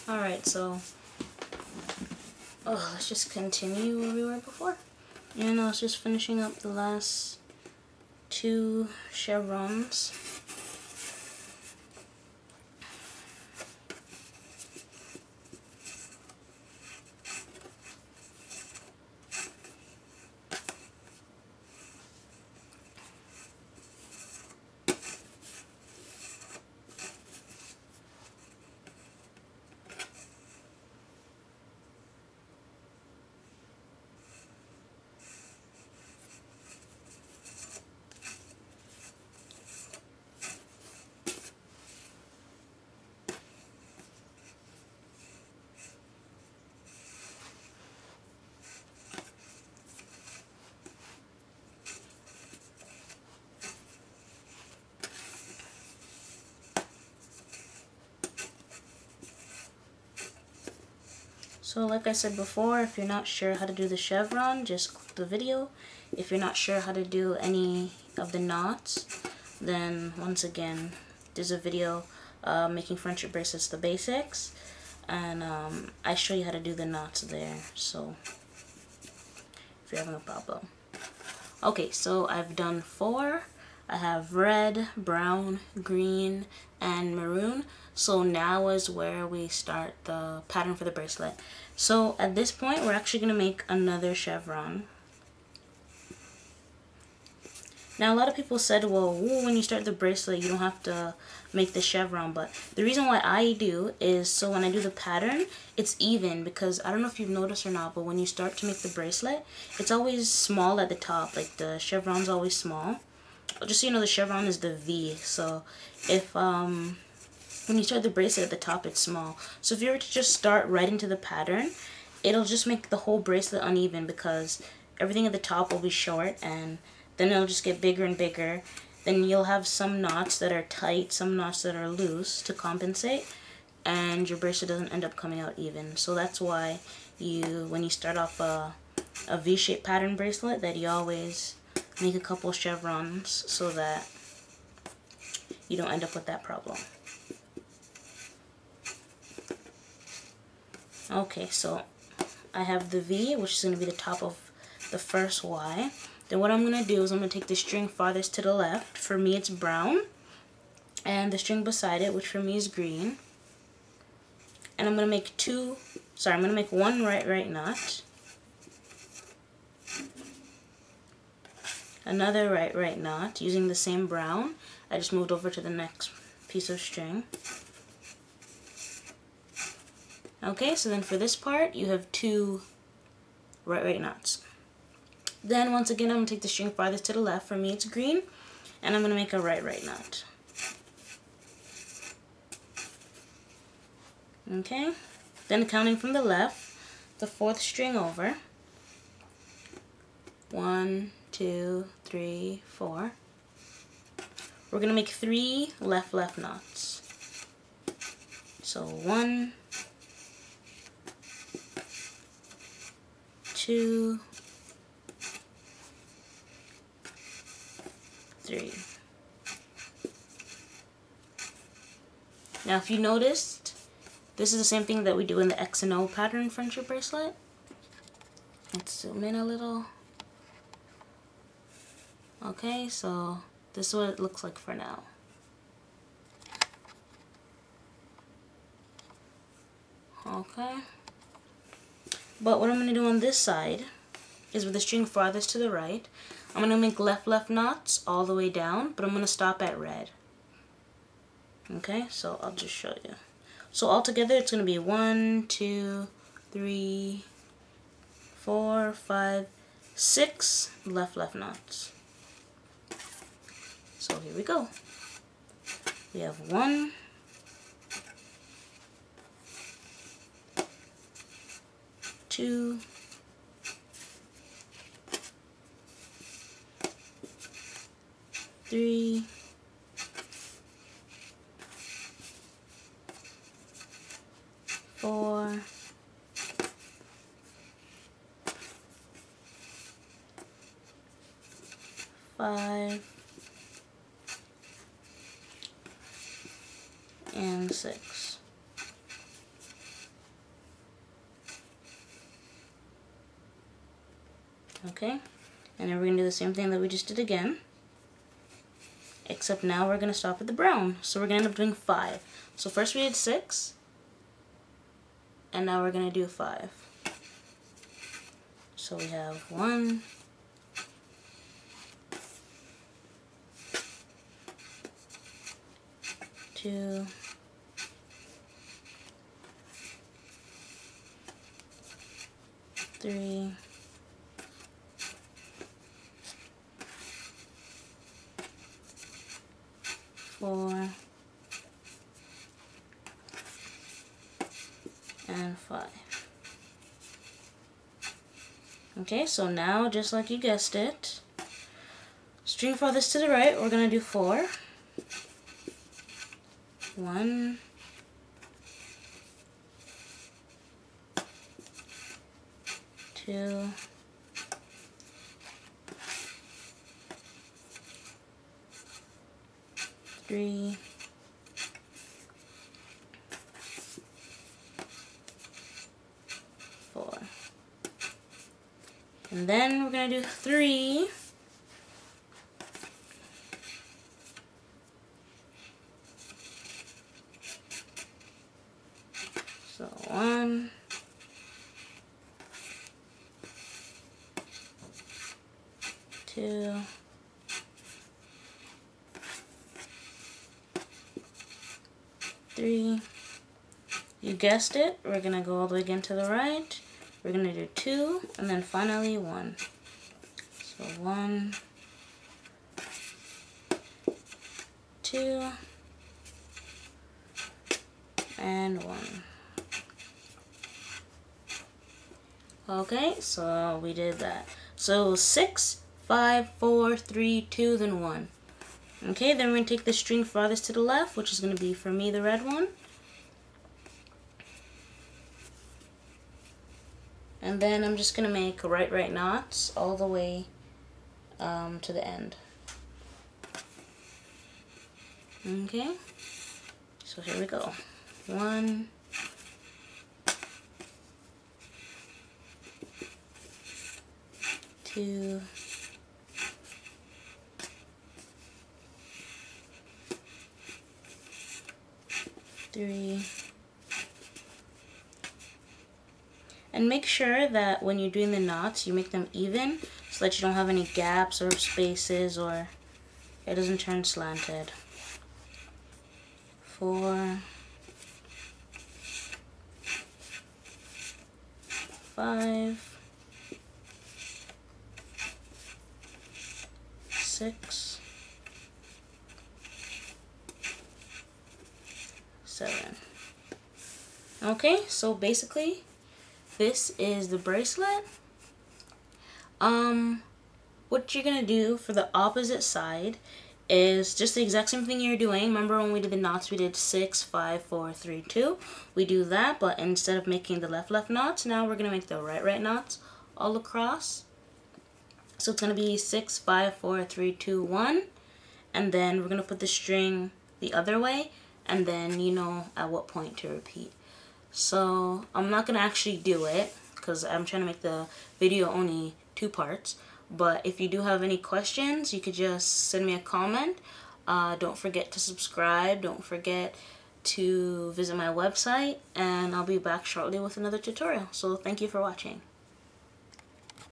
Alright, so let's just continue where we were before. And I was just finishing up the last 2 chevrons. So like I said before, if you're not sure how to do the chevron, just click the video. If you're not sure how to do any of the knots, then once again, there's a video making friendship bracelets, the basics, and I show you how to do the knots there, so if you're having a problem. Okay, so I've done 4. I have red, brown, green, and maroon. So now is where we start the pattern for the bracelet. So at this point, we're actually going to make another chevron. Now a lot of people said, well, when you start the bracelet, you don't have to make the chevron. But the reason why I do is so when I do the pattern, it's even. Because I don't know if you've noticed or not, but when you start to make the bracelet, it's always small at the top. Like the chevron's always small. Just so you know, the chevron is the V. So if when you start the bracelet at the top, it's small. So if you were to just start right into the pattern, it'll just make the whole bracelet uneven because everything at the top will be short, and then it'll just get bigger and bigger. Then you'll have some knots that are tight, some knots that are loose to compensate, and your bracelet doesn't end up coming out even. So that's why when you start off a V-shaped pattern bracelet, that you always make a couple chevrons so that you don't end up with that problem. Okay, so I have the V, which is going to be the top of the first Y. Then what I'm going to do is I'm going to take the string farthest to the left. For me it's brown. And the string beside it, which for me is green. And I'm going to make I'm going to make 1 right knot. Another right knot using the same brown. I just moved over to the next piece of string. Okay, so then for this part, you have 2 right knots. Then once again, I'm going to take the string farthest to the left. For me, it's green. And I'm going to make a right knot. Okay, then counting from the left, the 4th string over. 1, 2, 3, 4. We're going to make 3 left knots. So 1, 2, 3. Now if you noticed, this is the same thing that we do in the X and O pattern friendship bracelet. Let's zoom in a little. Okay, so this is what it looks like for now. Okay. But what I'm going to do on this side is with the string farthest to the right, I'm going to make left knots all the way down, but I'm going to stop at red. Okay, so I'll just show you. So altogether it's going to be 1, 2, 3, 4, 5, 6 left knots. So here we go. We have 1, 2, 3, 4, 5, and 6. Okay, and then we're gonna do the same thing that we just did again, except now we're gonna stop at the brown. So we're gonna end up doing 5. So first we did 6, and now we're gonna do 5. So we have 1, 2, 3, 4, and 5. Okay, so now, just like you guessed it, string farthest to the right, we're going to do 4. 1, 2, 3, 4. And then we're going to do 3. So 1, 2, 3. You guessed it, we're going to go all the way again to the right. We're going to do 2, and then finally 1. So 1, 2, and 1. Okay, so we did that. So 6, 5, 4, 3, 2, then 1. Okay, then we're going to take the string farthest to the left, which is going to be, for me, the red one. And then I'm just going to make right knots all the way to the end. Okay, so here we go. 1, 2, 3, and make sure that when you're doing the knots, you make them even so that you don't have any gaps or spaces or it doesn't turn slanted. 4, 5, 6, 7. Okay, so basically this is the bracelet. What you're gonna do for the opposite side is just the exact same thing you're doing. Remember when we did the knots, we did 6, 5, 4, 3, 2. We do that, but instead of making the left knots, now we're gonna make the right knots all across. So it's gonna be 6, 5, 4, 3, 2, 1, and then we're gonna put the string the other way, and then you know at what point to repeat. So I'm not gonna actually do it because I'm trying to make the video only 2 parts. But if you do have any questions, you could just send me a comment. Don't forget to subscribe. Don't forget to visit my website, and I'll be back shortly with another tutorial. So thank you for watching.